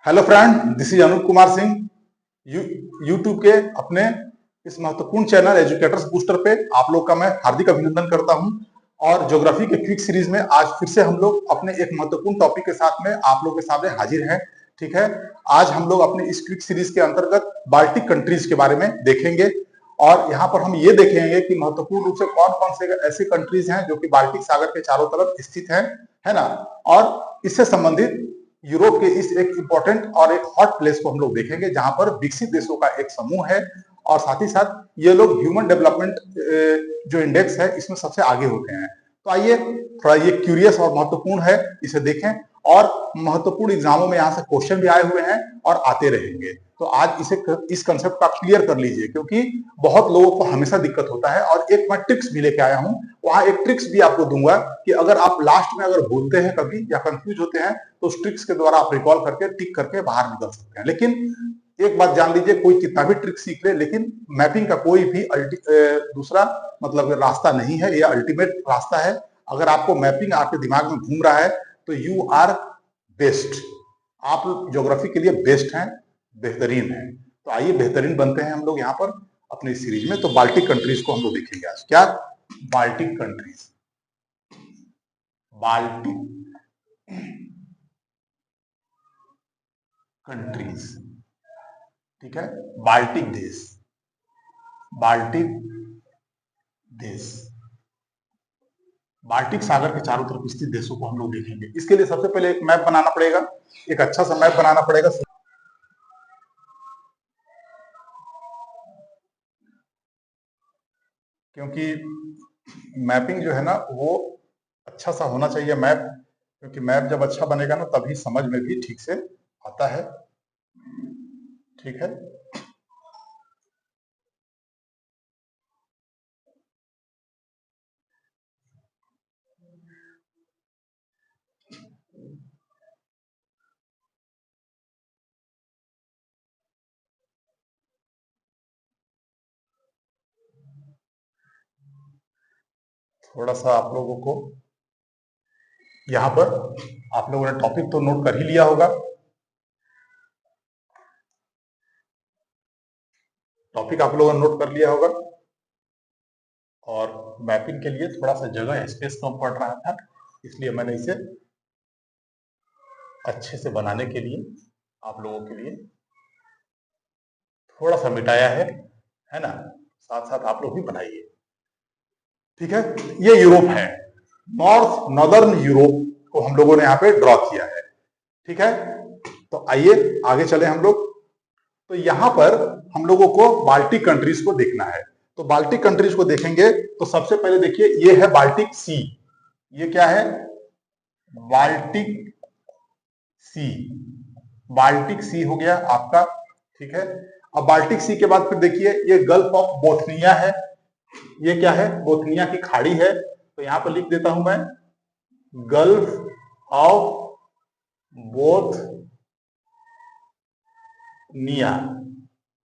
Hello friend, this is Anoop Kumar Singh. YouTube के अपने इस महत्वपूर्ण चैनल एजुकेटर्स बूस्टर पे आप लोग का मैं हार्दिक अभिनंदन करता हूं। और ज्योग्राफी के क्विक सीरीज में आज फिर से हम लोग अपने एक महत्वपूर्ण टॉपिक के साथ में आप लोग के सामने हाजिर हैं। ठीक है, आज हम लोग अपने इस क्विक सीरीज के अंतर्गत बाल्टिक कंट्रीज के बारे में देखेंगे और यहाँ पर हम ये देखेंगे कि महत्वपूर्ण रूप से कौन कौन से ऐसे कंट्रीज हैं जो कि बाल्टिक सागर के चारों तरफ स्थित हैं, है ना। और इससे संबंधित यूरोप के इस एक इंपॉर्टेंट और एक हॉट प्लेस को हम लोग देखेंगे जहां पर विकसित देशों का एक समूह है और साथ ही साथ ये लोग ह्यूमन डेवलपमेंट जो इंडेक्स है इसमें सबसे आगे होते हैं। तो आइए, थोड़ा ये क्यूरियस और महत्वपूर्ण है, इसे देखें। और महत्वपूर्ण एग्जामों में यहाँ से क्वेश्चन भी आए हुए हैं और आते रहेंगे। तो आज इस कंसेप्ट को आप क्लियर कर लीजिए, क्योंकि बहुत लोगों को हमेशा दिक्कत होता है। और एक मैं ट्रिक्स भी लेके आया हूं, वहां एक ट्रिक्स भी आपको दूंगा कि अगर आप लास्ट में अगर भूलते हैं कभी या कंफ्यूज होते हैं तो उस ट्रिक्स के द्वारा आप रिकॉल करके टिक करके बाहर निकल सकते हैं। लेकिन एक बात जान लीजिए, कोई कितना भी ट्रिक सीख ले, लेकिन मैपिंग का कोई भी दूसरा मतलब रास्ता नहीं है, ये अल्टीमेट रास्ता है। अगर आपको मैपिंग आपके दिमाग में घूम रहा है तो यू आर बेस्ट, आप ज्योग्राफी के लिए बेस्ट हैं, बेहतरीन हैं। तो आइए बेहतरीन बनते हैं हम लोग यहाँ पर अपनी सीरीज में। तो बाल्टिक कंट्रीज को हम लोग देखेंगे आज। क्या बाल्टिक कंट्रीज, बाल्टिक कंट्रीज, ठीक है, बाल्टिक देश, बाल्टिक देश, बाल्टिक सागर के चारों तरफ स्थित देशों को हम लोग देखेंगे। इसके लिए सबसे पहले एक मैप बनाना पड़ेगा, एक अच्छा सा मैप बनाना पड़ेगा, क्योंकि मैपिंग जो है ना वो अच्छा सा होना चाहिए मैप, क्योंकि मैप जब अच्छा बनेगा ना तभी समझ में भी ठीक से आता है। ठीक है, थोड़ा सा आप लोगों को यहाँ पर, आप लोगों ने टॉपिक तो नोट कर ही लिया होगा। टॉपिक आप लोगों ने नोट कर लिया होगा और मैपिंग के लिए थोड़ा सा जगह स्पेस कम पड़ रहा था, इसलिए मैंने इसे अच्छे से बनाने के लिए आप लोगों के लिए थोड़ा सा मिटाया है ना। साथ साथ आप लोग भी बनाइए। ठीक है, ये यूरोप है, नॉर्दर्न यूरोप को हम लोगों ने यहाँ पे ड्रॉ किया है। ठीक है, तो आइए आगे चले हम लोग। तो यहां पर हम लोगों को बाल्टिक कंट्रीज को देखना है। तो बाल्टिक कंट्रीज को देखेंगे तो सबसे पहले देखिए, ये है बाल्टिक सी। ये क्या है? बाल्टिक सी, बाल्टिक सी हो गया आपका। ठीक है, अब बाल्टिक सी के बाद फिर देखिए ये गल्फ ऑफ बोथनिया है। ये क्या है? बोथनिया की खाड़ी है। तो यहां पर लिख देता हूं मैं gulf of Bothnia,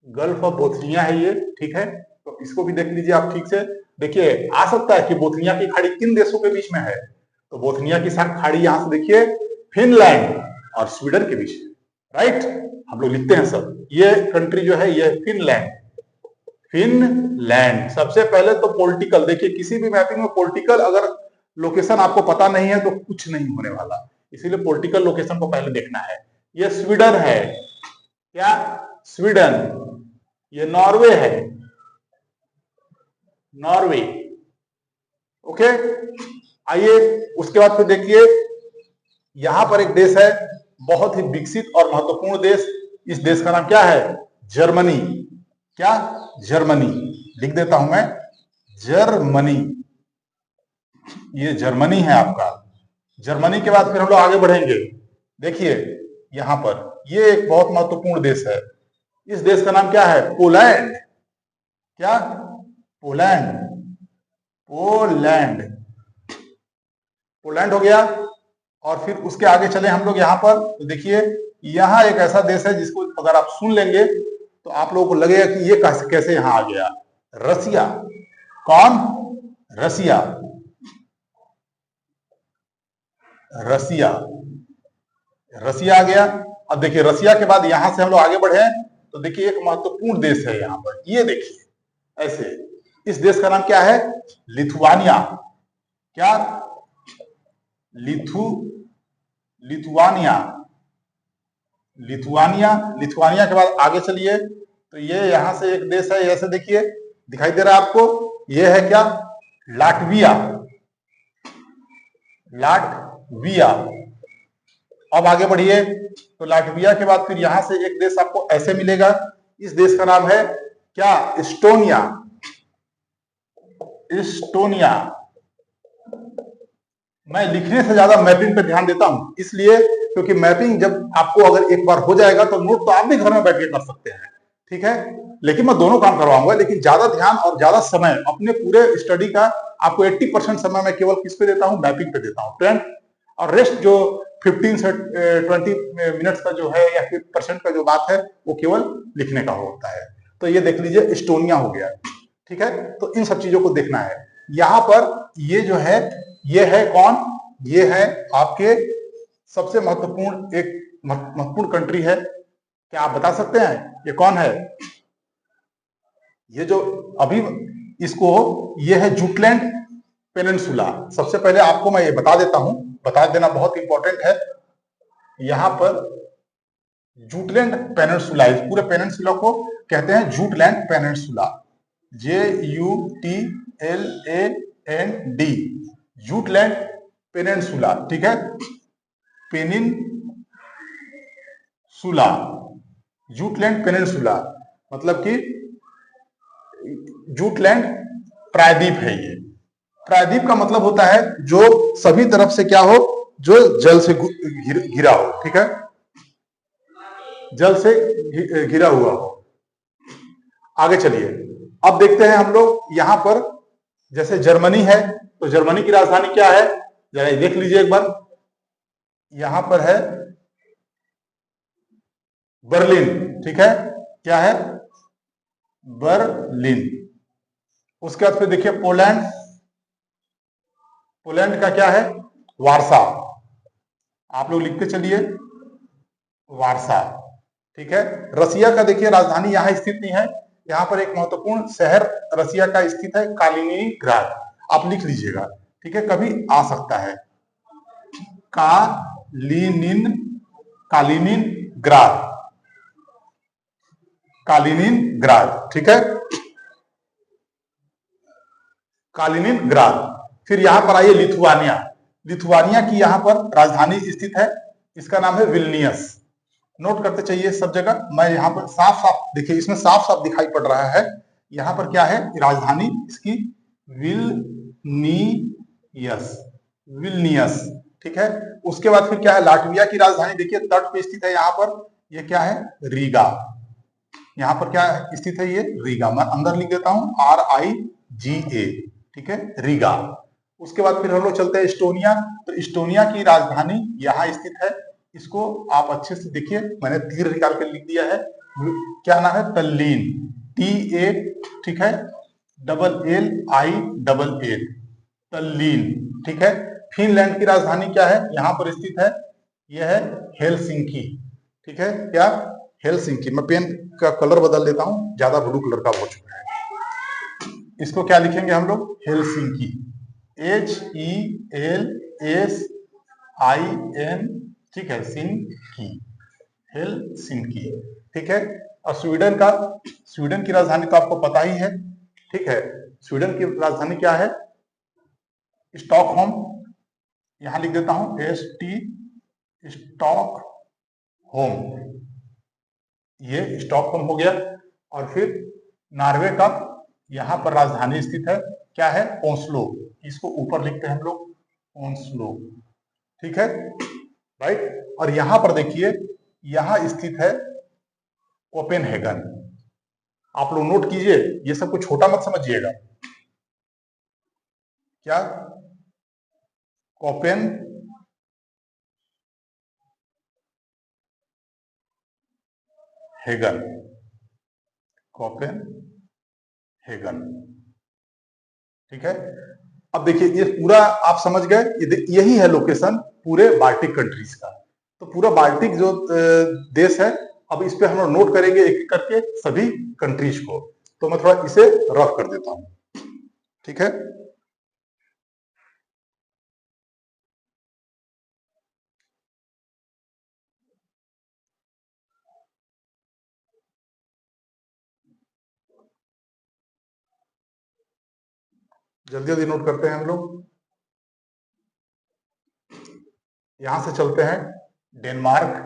gulf of Bothnia है ये। ठीक है, तो इसको भी देख लीजिए आप ठीक से। देखिए, आ सकता है कि बोथनिया की खाड़ी किन देशों के बीच में है, तो बोथनिया की खाड़ी यहां से देखिए फिनलैंड और स्वीडन के बीच में, राइट। हम लोग लिखते हैं सब, ये कंट्री जो है ये फिनलैंड, फिनलैंड। सबसे पहले तो पॉलिटिकल देखिए, किसी भी मैपिंग में पॉलिटिकल अगर लोकेशन आपको पता नहीं है तो कुछ नहीं होने वाला, इसीलिए पॉलिटिकल लोकेशन को पहले देखना है। ये स्वीडन है, क्या? स्वीडन। ये नॉर्वे है, नॉर्वे। ओके, आइए उसके बाद फिर देखिए यहां पर एक देश है बहुत ही विकसित और महत्वपूर्ण देश। इस देश का नाम क्या है? जर्मनी। क्या? जर्मनी। लिख देता हूं मैं जर्मनी, ये जर्मनी है आपका। जर्मनी के बाद फिर हम लोग आगे बढ़ेंगे। देखिए यहां पर ये एक बहुत महत्वपूर्ण देश है। इस देश का नाम क्या है? पोलैंड। क्या? पोलैंड, पोलैंड, पोलैंड हो गया। और फिर उसके आगे चले हम लोग यहां पर, तो देखिए यहां एक ऐसा देश है जिसको अगर आप सुन लेंगे तो आप लोगों को लगेगा कि ये कैसे यहां आ गया। रसिया। कौन? रसिया, रसिया, रसिया आ गया। अब देखिए रसिया के बाद यहां से हम लोग आगे बढ़े तो देखिए एक महत्वपूर्ण देश है यहाँ पर, ये देखिए ऐसे, इस देश का नाम क्या है? लिथुआनिया। क्या? लिथु लिथुआनिया। लिथुआनिया। लिथुआनिया के बाद आगे चलिए तो ये यहां से एक देश है, ऐसे देखिए दिखाई दे रहा है आपको, ये है क्या? लाटविया। लाटविया। अब आगे बढ़िए तो लाटविया के बाद फिर यहां से एक देश आपको ऐसे मिलेगा, इस देश का नाम है क्या? इस्टोनिया। इस्टोनिया। मैं लिखने से ज्यादा मैपिंग पे ध्यान देता हूं, इसलिए क्योंकि मैपिंग जब आपको अगर एक बार हो जाएगा तो नोट तो आप भी घर में बैठ के कर सकते हैं, ठीक है, लेकिन मैं दोनों काम करवाऊंगा, लेकिन ज्यादा ध्यान और ज्यादा समय अपने पूरे स्टडी का आपको 80% समय मैं केवल किस पे देता हूं? मैपिंग पे देता हूं, 10 और रेस्ट जो 15 से 20 मिनट्स का जो है या 50% का जो बात है वो केवल लिखने का होता है। तो ये देख लीजिए इस्टोनिया हो गया, ठीक है। तो इन सब चीजों को देखना है। यहां पर ये जो है ये है कौन? ये है आपके सबसे महत्वपूर्ण एक महत्वपूर्ण कंट्री है, क्या आप बता सकते हैं ये कौन है? ये जो अभी इसको ये है जुटलैंड पेनिनसुला। सबसे पहले आपको मैं ये बता देता हूं, बता देना बहुत इंपॉर्टेंट है। यहां पर जुटलैंड पेनिनसुला, इस पूरे पेनिनसुला को कहते हैं जुटलैंड पेनिनसुला, JUTLAND, जुटलैंड पेनिनसुला, ठीक है। पेनिनसुला, जुटलैंड पेनिनसुला मतलब कि जुटलैंड प्रायद्वीप है। ये प्रायद्वीप का मतलब होता है जो सभी तरफ से क्या हो? जो जल से घिरा हो, ठीक है, जल से घिरा हुआ हो। आगे चलिए, अब देखते हैं हम लोग यहां पर, जैसे जर्मनी है तो जर्मनी की राजधानी क्या है? जरा देख लीजिए एक बार, यहां पर है बर्लिन, ठीक है, क्या है? बर्लिन। उसके बाद फिर देखिए पोलैंड, पोलैंड का क्या है? वारसा। आप लोग लिखते चलिए वारसा, ठीक है। रसिया का देखिए राजधानी यहां स्थित नहीं है, यहां पर एक महत्वपूर्ण शहर रसिया का स्थित है कालिनिनग्राड, आप लिख लीजिएगा, ठीक है, कभी आ सकता है। कालिनिनग्राड, कालिनिनग्राड, ठीक है, कालिनिनग्राड। फिर यहां पर आइए लिथुआनिया। लिथुआनिया की यहां पर राजधानी स्थित है, इसका नाम है विल्नियस। नोट करते चाहिए सब जगह, मैं यहां पर साफ साफ देखिए, इसमें साफ साफ दिखाई पड़ रहा है, यहां पर क्या है राजधानी इसकी? विल्नियस, विल्नियस, ठीक है। उसके बाद फिर क्या है? लाटविया की राजधानी देखिए तट पे स्थित है, यहां पर ये क्या है? रीगा। यहां पर क्या स्थित है? ये रीगा, मैं अंदर लिख देता हूं RIGA, ठीक है, रीगा। उसके बाद फिर हम लोग चलते हैं एस्टोनिया, तो एस्टोनिया की राजधानी यहां स्थित है, इसको आप अच्छे से देखिए, मैंने तीर निकाल कर लिख दिया है, क्या नाम है? तल्लीन, TA, ठीक है, LLILL, तल्लीन, ठीक है। फिनलैंड की राजधानी क्या है? यहां पर स्थित है, यह है हेलसिंकी, ठीक है, क्या? हेलसिंकी। मैं पेन का कलर बदल देता हूं, ज्यादा ब्लू कलर का हो चुका है, इसको क्या लिखेंगे हम लोग? हेलसिंकी, HELSIN, ठीक है, सिंकी, हेलसिंकी, ठीक है। और स्वीडन का, स्वीडन की राजधानी तो आपको पता ही है, ठीक है, स्वीडन की राजधानी क्या है? स्टॉकहोम, यहां लिख देता हूं ST, स्टॉकहोम, ये स्टॉकहोम हो गया। और फिर नॉर्वे का यहां पर राजधानी स्थित है, क्या है? ओस्लो, इसको ऊपर लिखते हैं हम लोग ओस्लो, ठीक है, राइट। और यहां पर देखिए यहां स्थित है कोपेनहेगन। आप लोग नोट कीजिए, ये सब कुछ छोटा मत समझिएगा, क्या? कोपेनहेगन, कोपेनहेगन, ठीक है। अब देखिए ये पूरा आप समझ गए, यही है लोकेशन पूरे बाल्टिक कंट्रीज का। तो पूरा बाल्टिक जो देश है, अब इस पे हम लोग नोट करेंगे एक एक करके सभी कंट्रीज को। तो मैं थोड़ा इसे रफ कर देता हूं, ठीक है। जल्दी जल्दी नोट करते हैं हम लोग। यहां से चलते हैं डेनमार्क,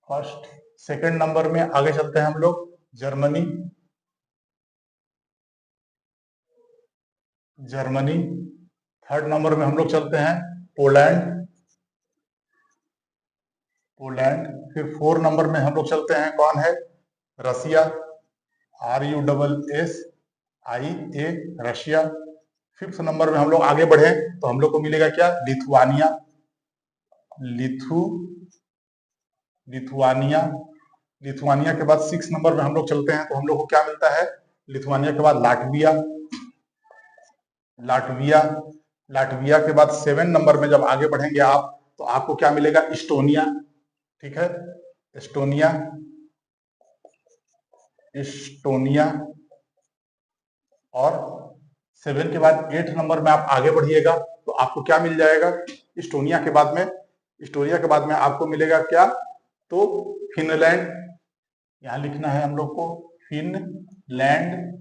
फर्स्ट। सेकंड नंबर में आगे चलते हैं हम लोग जर्मनी, जर्मनी। थर्ड नंबर में हम लोग चलते हैं पोलैंड, पोलैंड। फिर फोर्थ नंबर में हम लोग चलते हैं, कौन है, रसिया, RUSSIA, रशिया। फिफ्थ नंबर में हम लोग आगे बढ़े तो हम लोग को मिलेगा क्या, लिथुआनिया, लिथुआनिया। लिथुआनिया के बाद सिक्स नंबर में हम लोग चलते हैं तो हम लोग को क्या मिलता है, लिथुआनिया के बाद लाटविया, लाटविया। लाटविया के बाद सेवन नंबर में जब आगे बढ़ेंगे आप तो आपको क्या मिलेगा, इस्टोनिया, ठीक है, एस्टोनिया, एस्टोनिया। और सेवन के बाद एट नंबर में आप आगे बढ़िएगा तो आपको क्या मिल जाएगा, इस्टोनिया के बाद में, इस्टोनिया के बाद में आपको मिलेगा क्या, तो फिनलैंड। यहां लिखना है हम लोग को फिनलैंड।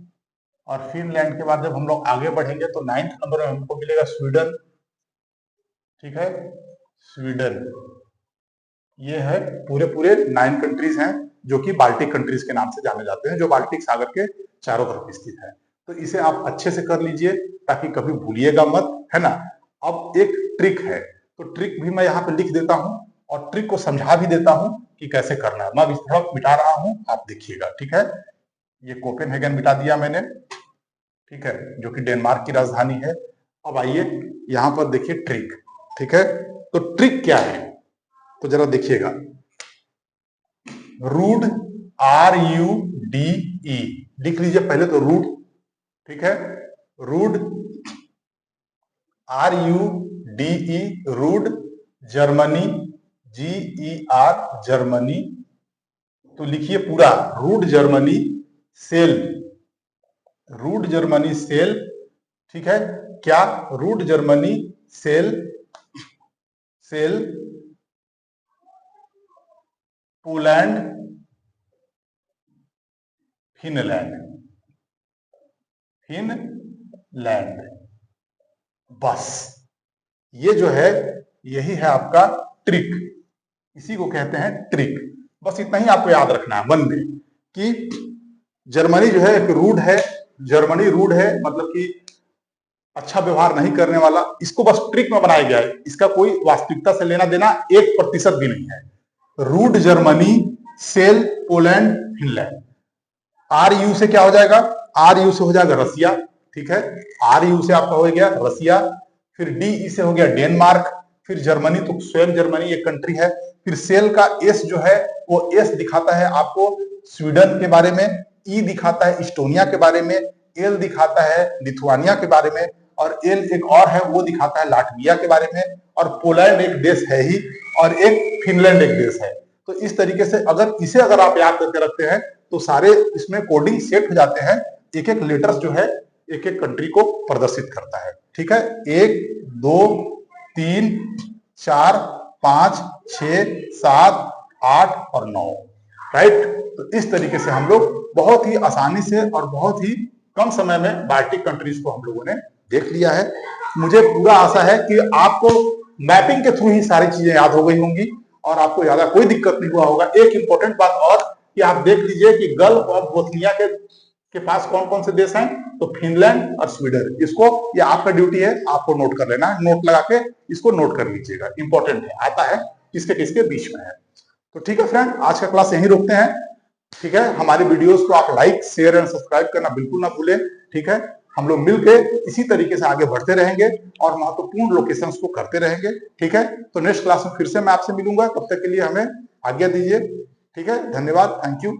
और फिनलैंड के बाद जब हम लोग आगे बढ़ेंगे तो नाइन्थ नंबर में हमको मिलेगा स्वीडन, ठीक है, स्वीडन। ये है पूरे पूरे 9 कंट्रीज हैं जो कि बाल्टिक कंट्रीज के नाम से जाने जाते हैं, जो बाल्टिक सागर के चारों तरफ स्थित है। तो इसे आप अच्छे से कर लीजिए ताकि कभी भूलिएगा मत, है ना। अब एक ट्रिक है, तो ट्रिक भी मैं यहाँ पे लिख देता हूँ और ट्रिक को समझा भी देता हूँ कि कैसे करना है। मैं अभी थोड़ा मिटा रहा हूँ, आप देखिएगा, ठीक है। ये कोपेनहेगन मिटा दिया मैंने, ठीक है, जो कि डेनमार्क की राजधानी है। अब आइए यहाँ पर देखिए ट्रिक, ठीक है। तो ट्रिक क्या है, तो जरा देखिएगा, रूड, RUDE लिख लीजिए पहले तो, रूड, ठीक है, rude, RUDE, rude. Germany, GER, Germany. तो लिखिए पूरा, rude Germany sale, rude Germany sale, ठीक है। क्या, rude Germany sale, sale Poland, Finland, Finland. बस ये जो है, यही है आपका ट्रिक, इसी को कहते हैं ट्रिक। बस इतना ही आपको याद रखना है मन में कि जर्मनी जो है एक रूड है, जर्मनी रूड है, मतलब कि अच्छा व्यवहार नहीं करने वाला। इसको बस ट्रिक में बनाया गया है, इसका कोई वास्तविकता से लेना देना 1% भी नहीं है। Rude Germany sale Poland Finland. RU से क्या हो जाएगा, RU से हो जाएगा रसिया, ठीक है, RU से आपका हो गया रसिया। फिर DE से हो गया डेनमार्क। फिर जर्मनी, तो स्वयं जर्मनी एक कंट्री है। फिर सेल का S जो है वो S दिखाता है आपको स्वीडन के बारे में, E दिखाता है इस्टोनिया के बारे में, L दिखाता है लिथुआनिया के बारे में, और L एक और है वो दिखाता है लाटविया के बारे में, और पोलैंड एक देश है ही, और एक फिनलैंड एक देश है। तो इस तरीके से अगर आप याद करके रखते हैं तो सारे इसमें कोडिंग सेट हो जाते हैं। एक एक लेटर्स जो है एक एक कंट्री को प्रदर्शित करता है, ठीक है। 1 2 3 4 5 6 7 8 और 9, राइट। तो इस तरीके से हम लोग बहुत ही आसानी से और बहुत ही कम समय में बाल्टिक कंट्रीज को हम लोगों ने देख लिया है। मुझे पूरा आशा है कि आपको मैपिंग के थ्रू ही सारी चीजें याद हो गई होंगी और आपको ज्यादा कोई दिक्कत नहीं हुआ होगा। एक इंपॉर्टेंट बात और कि आप देख लीजिए कि गल्फ ऑफ बोस्निया के पास कौन कौन से देश हैं, तो फिनलैंड और स्वीडन। इसको, ये आपका ड्यूटी है, आपको नोट कर लेना है, नोट लगा के इसको नोट कर लीजिएगा, इंपॉर्टेंट है, आता है किसके किसके बीच में है। तो ठीक है फ्रेंड, आज का क्लास यहीं रोकते हैं, ठीक है। हमारी वीडियोस को आप लाइक शेयर एंड सब्सक्राइब करना बिल्कुल ना भूलें, ठीक है। हम लोग मिलके इसी तरीके से आगे बढ़ते रहेंगे और महत्वपूर्ण लोकेशंस को करते रहेंगे, ठीक है। तो नेक्स्ट क्लास में फिर से मैं आपसे मिलूंगा, तब तक के लिए हमें आज्ञा दीजिए, ठीक है। धन्यवाद, थैंक यू।